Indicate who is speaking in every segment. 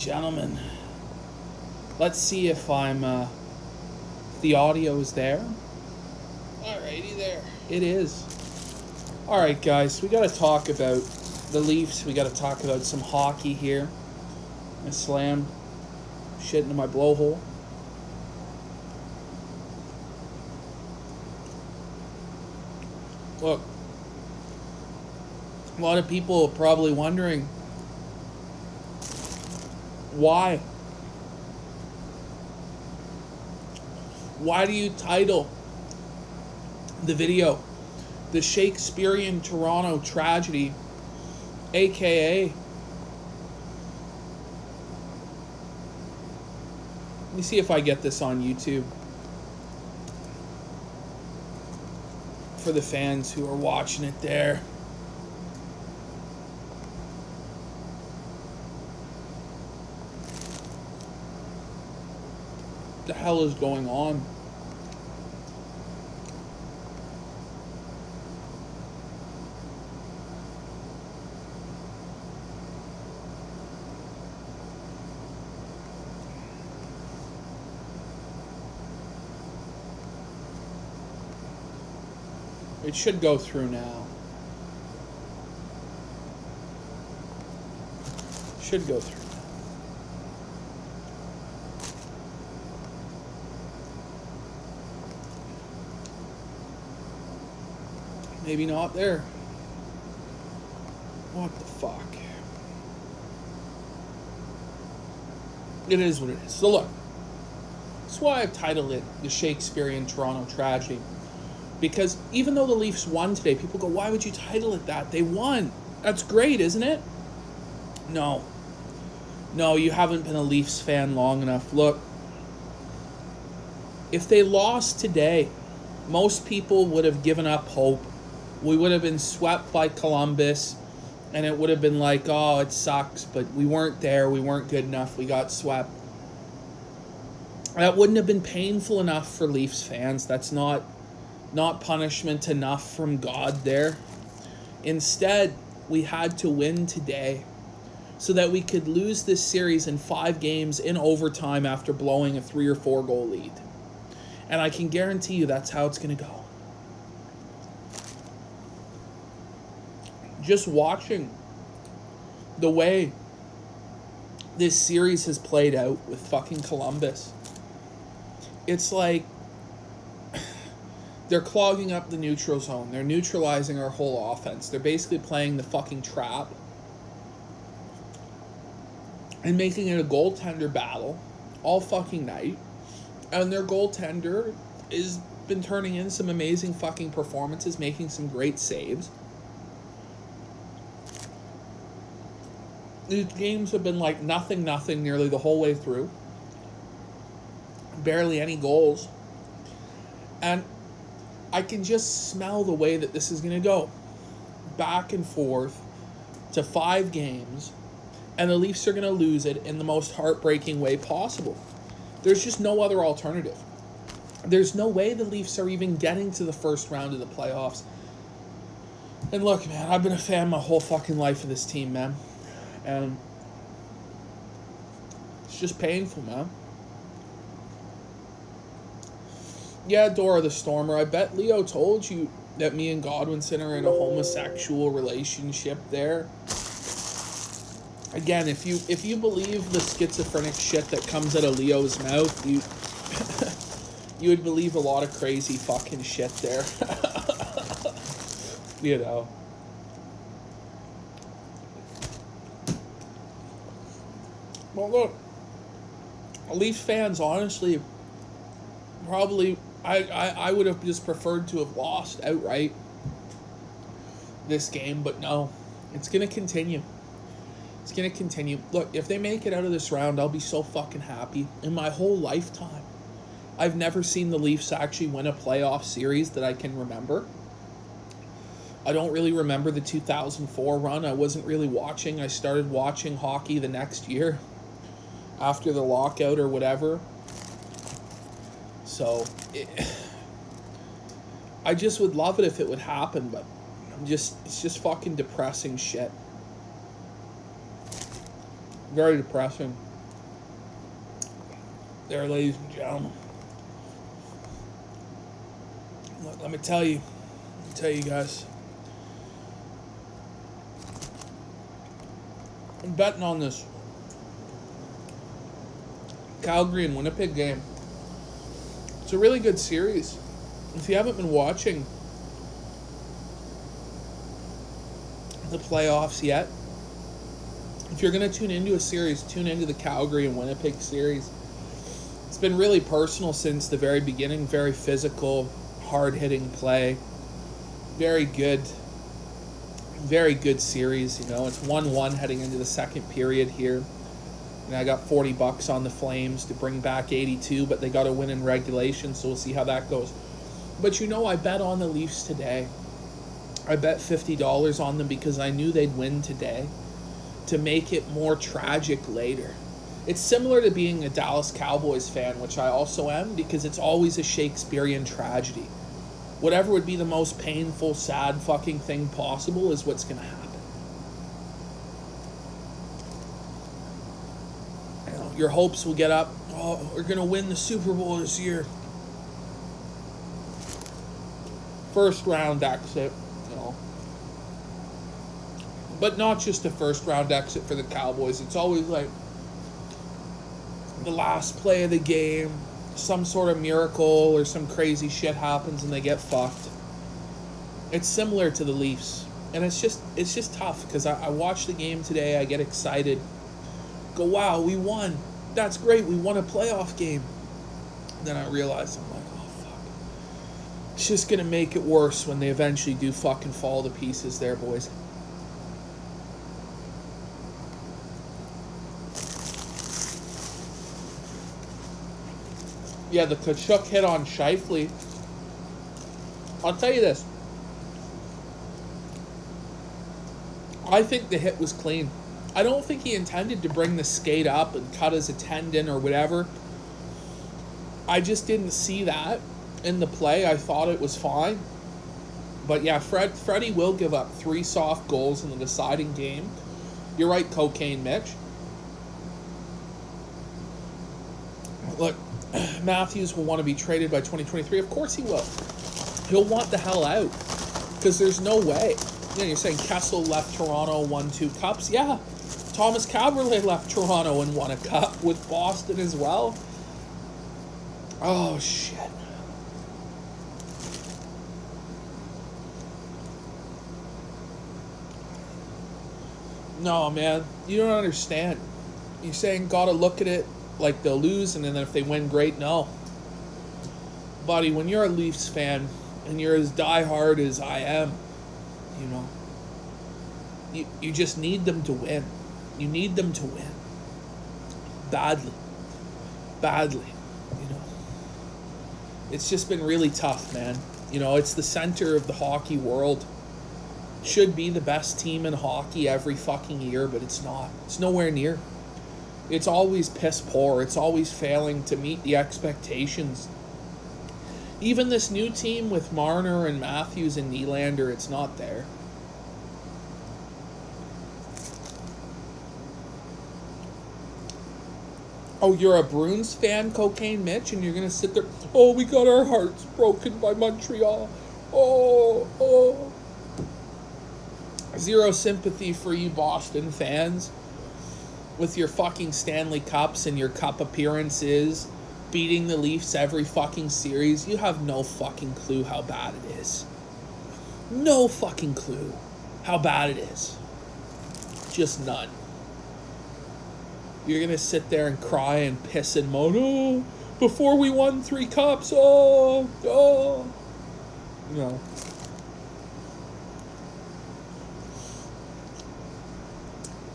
Speaker 1: Gentlemen, let's see if the audio is there.
Speaker 2: Alrighty there.
Speaker 1: It is. Alright guys, we gotta talk about the Leafs, we gotta talk about some hockey here. I slammed shit into my blowhole. Look, a lot of people are probably wondering why. Why do you title the video the Shakespearean Toronto Tragedy, aka let me see if I get this on YouTube for the fans who are watching it there. What the hell is going on? It should go through now. Should go through now. Maybe not there. What the fuck? It is what it is. So look, that's why I've titled it the Shakespearean Toronto Tragedy. Because even though the Leafs won today, people go, why would you title it that? They won. That's great, isn't it? No. No, you haven't been a Leafs fan long enough. Look, if they lost today, most people would have given up hope. We would have been swept by Columbus, and it would have been like, oh, it sucks, but we weren't there. We weren't good enough. We got swept. That wouldn't have been painful enough for Leafs fans. That's not punishment enough from God there. Instead, we had to win today so that we could lose this series in 5 games in overtime after blowing a 3 or 4 goal lead. And I can guarantee you that's how it's going to go. Just watching the way this series has played out with fucking Columbus, it's like they're clogging up the neutral zone. They're neutralizing our whole offense. They're basically playing the fucking trap and making it a goaltender battle all fucking night. And their goaltender has been turning in some amazing fucking performances, making some great saves. These games have been like nothing nearly the whole way through. Barely any goals. And I can just smell the way that this is going to go. Back and forth to 5 games, and the Leafs are going to lose it in the most heartbreaking way possible. There's just no other alternative. There's no way the Leafs are even getting to the first round of the playoffs. And look, man, I've been a fan my whole fucking life of this team, man. And it's just painful, man. Yeah, Dora the Stormer, I bet Leo told you that me and Godwinson are in a homosexual relationship there. Again, if you believe the schizophrenic shit that comes out of Leo's mouth, you you would believe a lot of crazy fucking shit there. You know. Well, look, Leafs fans, honestly, probably, I would have just preferred to have lost outright this game, but no, it's going to continue. It's going to continue. Look, if they make it out of this round, I'll be so fucking happy. In my whole lifetime, I've never seen the Leafs actually win a playoff series that I can remember. I don't really remember the 2004 run. I wasn't really watching. I started watching hockey the next year after the lockout or whatever. So, I just would love it if it would happen, but it's just fucking depressing shit. Very depressing. there, ladies and gentlemen. Let me tell you guys. I'm betting on this Calgary and Winnipeg game. It's a really good series. If you haven't been watching the playoffs yet, if you're going to tune into a series, tune into the Calgary and Winnipeg series. It's been really personal since the very beginning. Very physical, hard-hitting play. Very good series. You know, it's 1-1 heading into the second period here. And I got $40 on the Flames to bring back 82, but they got to win in regulation, so we'll see how that goes. But you know, I bet on the Leafs today. I bet $50 on them because I knew they'd win today to make it more tragic later. It's similar to being a Dallas Cowboys fan, which I also am, because it's always a Shakespearean tragedy. Whatever would be the most painful, sad fucking thing possible is what's going to happen. You know, your hopes will get up. Oh, we're going to win the Super Bowl this year. First round exit, you know. But not just a first round exit for the Cowboys. It's always like the last play of the game, some sort of miracle or some crazy shit happens and they get fucked. It's similar to the Leafs. And it's just tough because I watch the game today, I get excited. Go, wow, we won. That's great, we won a playoff game. And then I realize, I'm like, oh fuck. It's just gonna make it worse when they eventually do fucking fall to pieces there, boys. Yeah, the Kachuk hit on Scheifele. I'll tell you this. I think the hit was clean. I don't think he intended to bring the skate up and cut his tendon or whatever. I just didn't see that in the play. I thought it was fine. But yeah, Freddie will give up 3 soft goals in the deciding game. You're right, Cocaine Mitch. Look, Matthews will want to be traded by 2023. Of course he will. He'll want the hell out. Because there's no way. You know, you're saying Kessel left Toronto, won 2 cups. Yeah. Thomas Caberlet left Toronto and won a cup with Boston as well. Oh, shit. No, man. You don't understand. You're saying gotta look at it like they'll lose, and then if they win, great. No. Buddy, when you're a Leafs fan, and you're as diehard as I am, you know, you just need them to win. You need them to win. Badly. You know. It's just been really tough, man. You know, it's the center of the hockey world. Should be the best team in hockey every fucking year, but it's not. It's nowhere near. It's always piss poor. It's always failing to meet the expectations. Even this new team with Marner and Matthews and Nylander, it's not there. Oh, you're a Bruins fan, Cocaine Mitch, and you're going to sit there, oh, we got our hearts broken by Montreal. Oh. Zero sympathy for you Boston fans with your fucking Stanley Cups and your cup appearances, beating the Leafs every fucking series. You have no fucking clue how bad it is. No fucking clue how bad it is. Just none. You're going to sit there and cry and piss and moan, oh, before we won 3 cups, oh. No.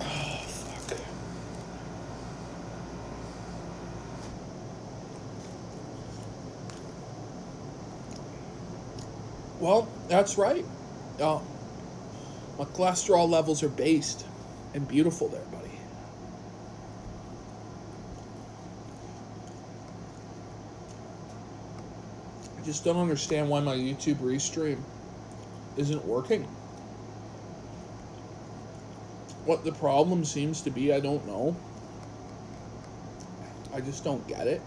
Speaker 1: Oh, fuck. Well, that's right. My cholesterol levels are based and beautiful there, buddy. I just don't understand why my YouTube restream isn't working. What the problem seems to be, I don't know. I just don't get it.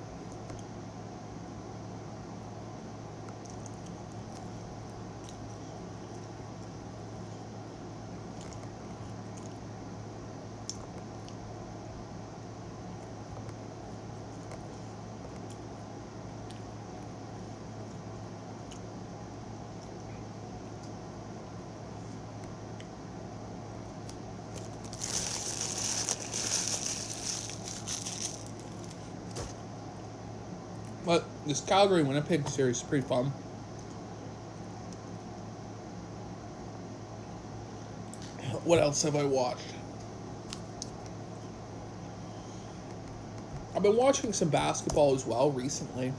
Speaker 1: But this Calgary-Winnipeg series is pretty fun. What else have I watched? I've been watching some basketball as well recently.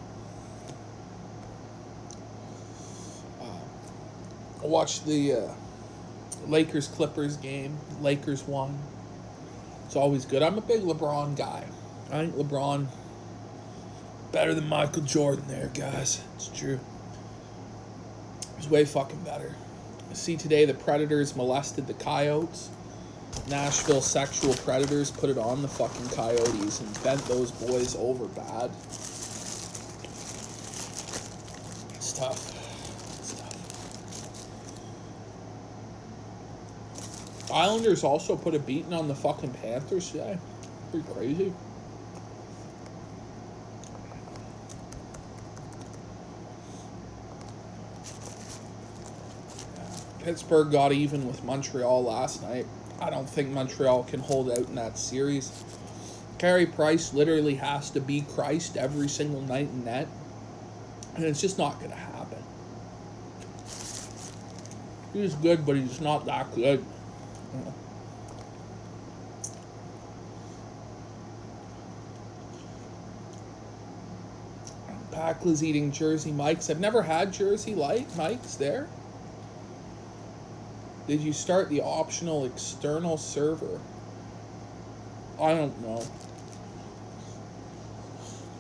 Speaker 1: I watched the Lakers-Clippers game. Lakers won. It's always good. I'm a big LeBron guy. I think LeBron better than Michael Jordan there, guys. It's true. He's way fucking better. I see today the Predators molested the Coyotes. Nashville sexual predators put it on the fucking Coyotes and bent those boys over bad. It's tough. It's tough. Islanders also put a beating on the fucking Panthers today. Pretty crazy. Pittsburgh got even with Montreal last night. I don't think Montreal can hold out in that series. Carey Price literally has to be Christ every single night in net. And it's just not going to happen. He's good, but he's not that good. Packla's eating Jersey Mike's. I've never had Jersey Mike's there. Did you start the optional external server? I don't know.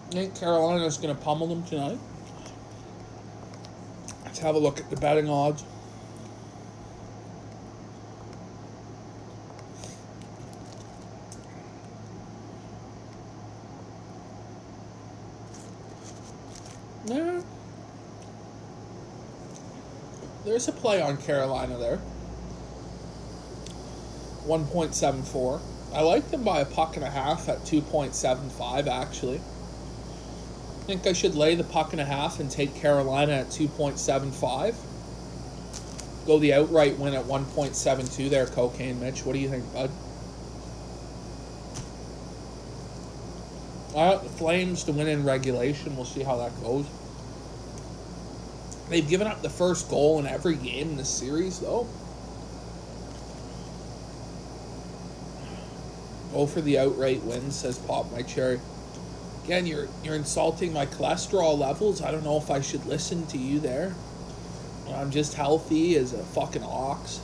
Speaker 1: I think Carolina's going to pummel them tonight. Let's have a look at the betting odds. Yeah. There's a play on Carolina there. 1.74. I like them by a puck and a half at 2.75, actually. I think I should lay the puck and a half and take Carolina at 2.75. Go the outright win at 1.72 there, Cocaine Mitch. What do you think, bud? The Flames to win in regulation. We'll see how that goes. They've given up the first goal in every game in this series, though. Go for the outright win, says Pop My Cherry. Again, you're insulting my cholesterol levels. I don't know if I should listen to you there. I'm just healthy as a fucking ox.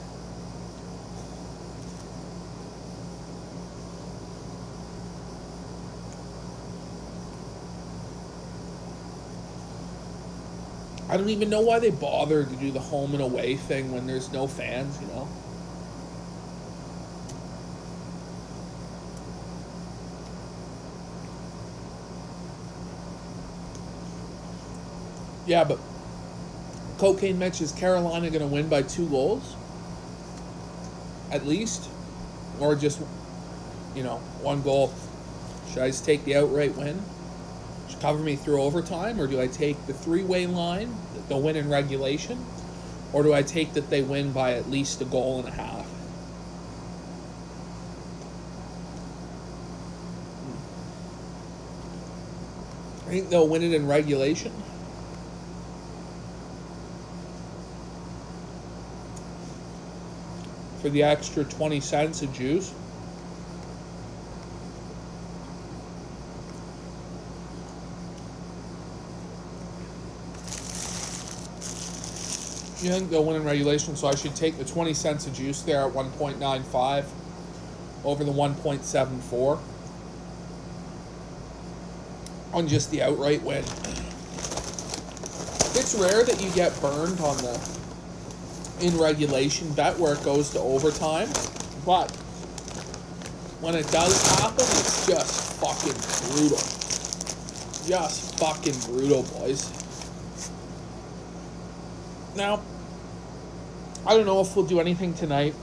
Speaker 1: I don't even know why they bother to do the home and away thing when there's no fans, you know? Yeah, but Cocaine Mitch, is Carolina going to win by 2 goals? At least? Or just, 1 goal? Should I just take the outright win? Should cover me through overtime? Or do I take the 3-way line, that they'll win in regulation? Or do I take that they win by at least a goal and a half? I think they'll win it in regulation. For the extra 20 cents of juice. You think they'll win in regulation, so I should take the 20 cents of juice there at 1.95 over the 1.74 on just the outright win. It's rare that you get burned on the in regulation bet where it goes to overtime, but when it does happen, it's just fucking brutal. Just fucking brutal, boys. Now, I don't know if we'll do anything tonight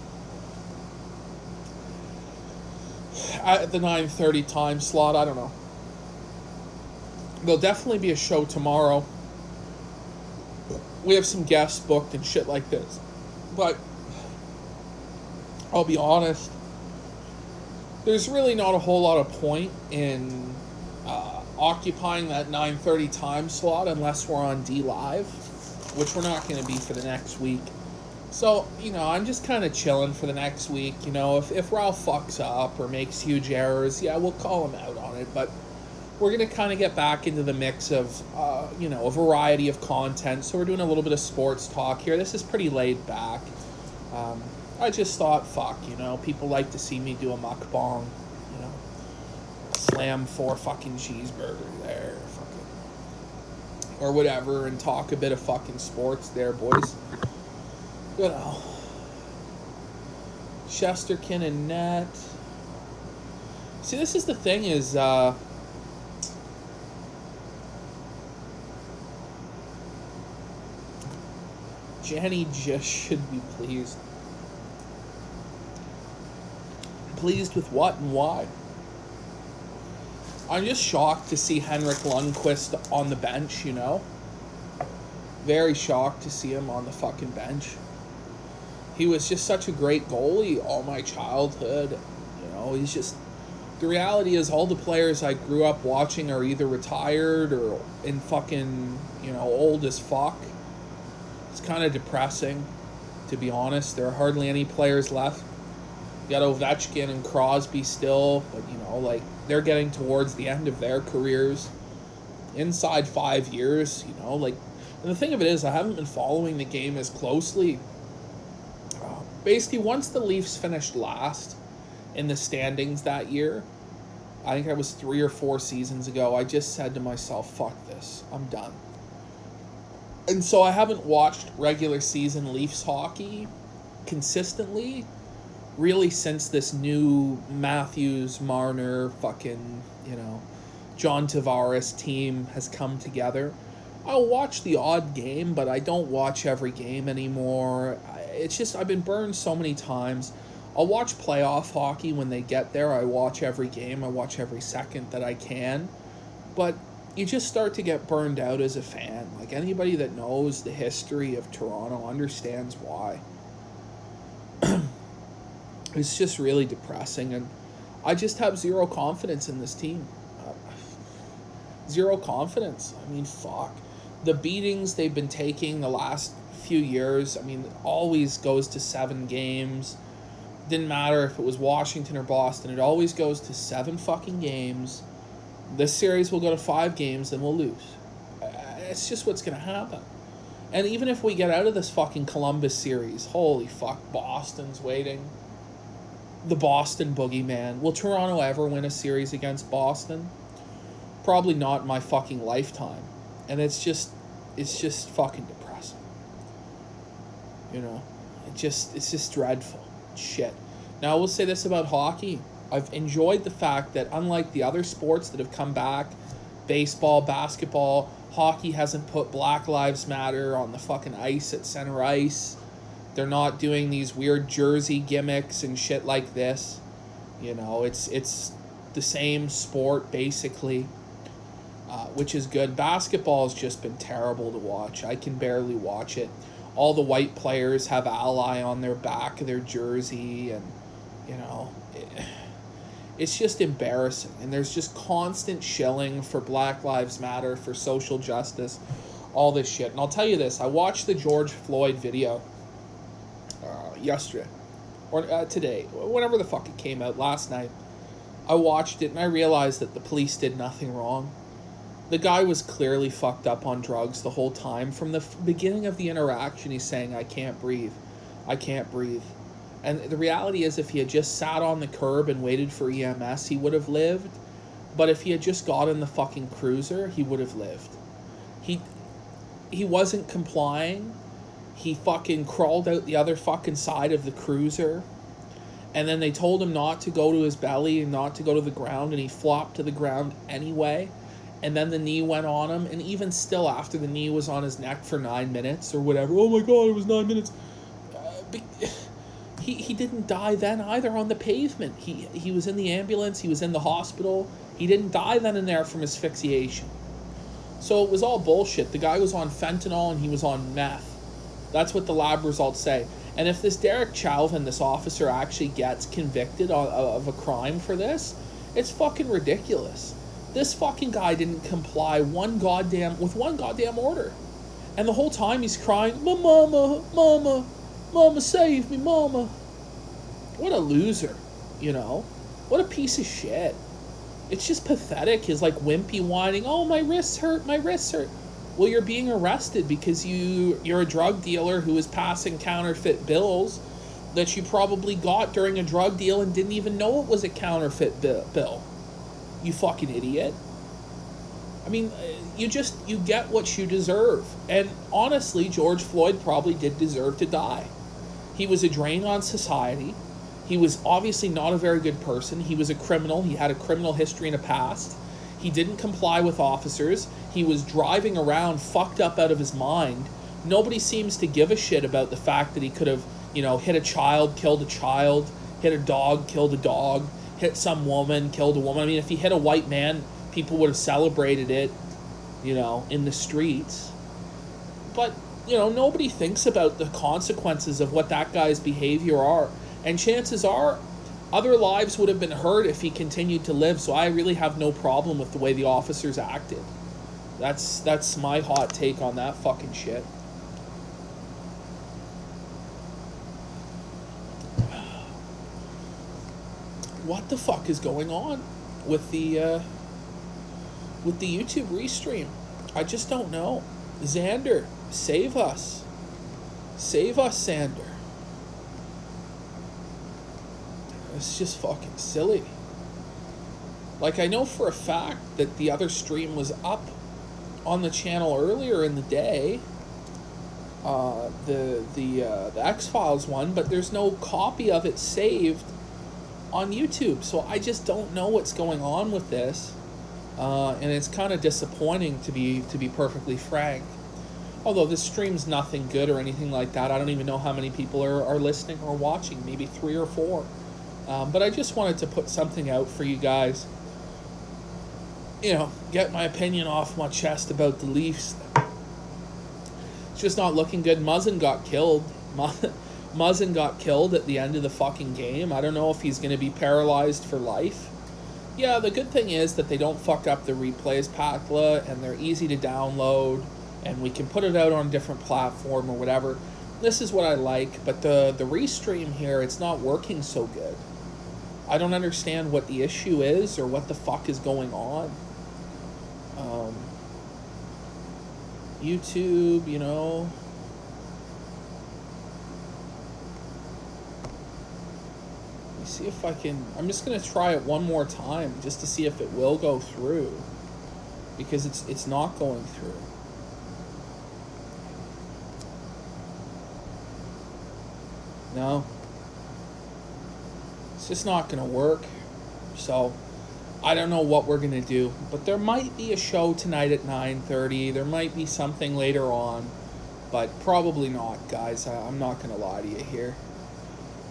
Speaker 1: at the 9:30 time slot. I don't know. There'll definitely be a show tomorrow. We have some guests booked and shit like this. But I'll be honest, there's really not a whole lot of point in occupying that 9:30 time slot unless we're on D Live, which we're not going to be for the next week. So, I'm just kind of chilling for the next week. If Ralph fucks up or makes huge errors, yeah, we'll call him out on it. But we're going to kind of get back into the mix of, a variety of content. So we're doing a little bit of sports talk here. This is pretty laid back. I just thought, people like to see me do a mukbang, slam 4 fucking cheeseburgers there, or whatever, and talk a bit of fucking sports there, boys. Chesterkin and net. See, this is the thing is, Jenny just should be pleased. Pleased with what and why? I'm just shocked to see Henrik Lundqvist on the bench, Very shocked to see him on the fucking bench. He was just such a great goalie all my childhood. He's just... The reality is all the players I grew up watching are either retired or in fucking, old as fuck. It's kind of depressing, to be honest. There are hardly any players left. You got Ovechkin and Crosby still, but, they're getting towards the end of their careers. Inside 5 years, and the thing of it is, I haven't been following the game as closely. Basically, once the Leafs finished last in the standings that year, I think that was 3 or 4 seasons ago, I just said to myself, fuck this, I'm done. And so I haven't watched regular season Leafs hockey consistently, really since this new Matthews, Marner, fucking, John Tavares team has come together. I'll watch the odd game, but I don't watch every game anymore. It's just, I've been burned so many times. I'll watch playoff hockey when they get there. I watch every game. I watch every second that I can. But you just start to get burned out as a fan. Like, anybody that knows the history of Toronto understands why. It's just really depressing, and I just have zero confidence in this team. Zero confidence. I mean, fuck. The beatings they've been taking the last few years, always goes to 7 games. Didn't matter if it was Washington or Boston. It always goes to 7 fucking games. This series will go to 5 games, then we'll lose. It's just what's going to happen. And even if we get out of this fucking Columbus series, holy fuck, Boston's waiting. The Boston boogeyman. Will Toronto ever win a series against Boston? Probably not in my fucking lifetime. And it's just fucking depressing. It's just dreadful. Shit. Now, I will say this about hockey. I've enjoyed the fact that unlike the other sports that have come back, baseball, basketball, hockey hasn't put Black Lives Matter on the fucking ice at center ice. They're not doing these weird jersey gimmicks and shit like this. It's the same sport, basically, which is good. Basketball has just been terrible to watch. I can barely watch it. All the white players have Ally on their back of their jersey, and, it's just embarrassing. And there's just constant shilling for Black Lives Matter, for social justice, all this shit. And I'll tell you this, I watched the George Floyd video yesterday, or today, whenever the fuck it came out, last night. I watched it and I realized that the police did nothing wrong. The guy was clearly fucked up on drugs the whole time. From the beginning of the interaction, he's saying, I can't breathe. I can't breathe. And the reality is, if he had just sat on the curb and waited for EMS, he would have lived. But if he had just got in the fucking cruiser, he would have lived. He wasn't complying. He fucking crawled out the other fucking side of the cruiser. And then they told him not to go to his belly and not to go to the ground, and he flopped to the ground anyway. And then the knee went on him, and even still after the knee was on his neck for 9 minutes or whatever, oh my god, it was 9 minutes. He didn't die then either on the pavement. He was in the ambulance, he was in the hospital. He didn't die then and there from asphyxiation. So it was all bullshit. The guy was on fentanyl and he was on meth. That's what the lab results say. And if this Derek Chauvin, this officer, actually gets convicted of a crime for this, it's fucking ridiculous. This fucking guy didn't comply with one goddamn order. And the whole time he's crying, mama, mama, mama, save me, mama. What a loser, you know? What a piece of shit. It's just pathetic, his like wimpy whining, oh, my wrists hurt, my wrists hurt. Well, you're being arrested because you're a drug dealer who is passing counterfeit bills that you probably got during a drug deal and didn't even know it was a counterfeit bill. You fucking idiot. I mean, you get what you deserve. And honestly, George Floyd probably did deserve to die. He was a drain on society. He was obviously not a very good person. He was a criminal. He had a criminal history in the past. He didn't comply with officers. He was driving around fucked up out of his mind. Nobody seems to give a shit about the fact that he could have, hit a child, killed a child, hit a dog, killed a dog, hit some woman, killed a woman. I mean, if he hit a white man, people would have celebrated it, in the streets. But, nobody thinks about the consequences of what that guy's behavior are. And chances are, other lives would have been hurt if he continued to live. So I really have no problem with the way the officers acted. That's my hot take on that fucking shit. What the fuck is going on with the YouTube restream? I just don't know. Xander, save us. Save us, Xander. It's just fucking silly. Like, I know for a fact that the other stream was up on the channel earlier in the day, the X-Files one, but there's no copy of it saved on YouTube. So I just don't know what's going on with this, and it's kind of disappointing to be perfectly frank. Although this stream's nothing good or anything like that. I don't even know how many people are listening or watching. Maybe 3 or 4. But I just wanted to put something out for you guys. Get my opinion off my chest about the Leafs. It's just not looking good. Muzzin got killed. Muzzin got killed at the end of the fucking game. I don't know if he's going to be paralyzed for life. Yeah, the good thing is that they don't fuck up the replays, Patla, and they're easy to download, and we can put it out on a different platform or whatever. This is what I like, but the restream here, it's not working so good. I don't understand what the issue is or what the fuck is going on. YouTube, Let me see if I can... I'm just going to try it one more time just to see if it will go through. Because it's not going through. No. It's just not going to work. So, I don't know what we're going to do. But there might be a show tonight at 9:30. There might be something later on. But probably not, guys. I'm not going to lie to you here.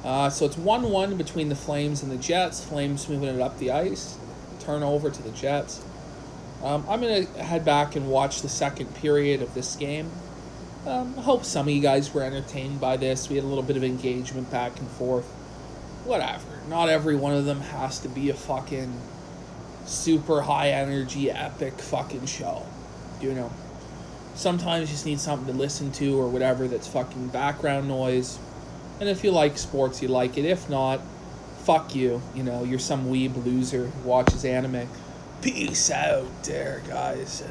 Speaker 1: So it's 1-1 between the Flames and the Jets. Flames moving it up the ice. Turnover to the Jets. I'm going to head back and watch the second period of this game. I hope some of you guys were entertained by this. We had a little bit of engagement back and forth. Whatever. Not every one of them has to be a fucking super high energy, epic fucking show. Sometimes you just need something to listen to or whatever that's fucking background noise. And if you like sports, you like it. If not, fuck you. You're some weeb loser who watches anime. Peace out there, guys.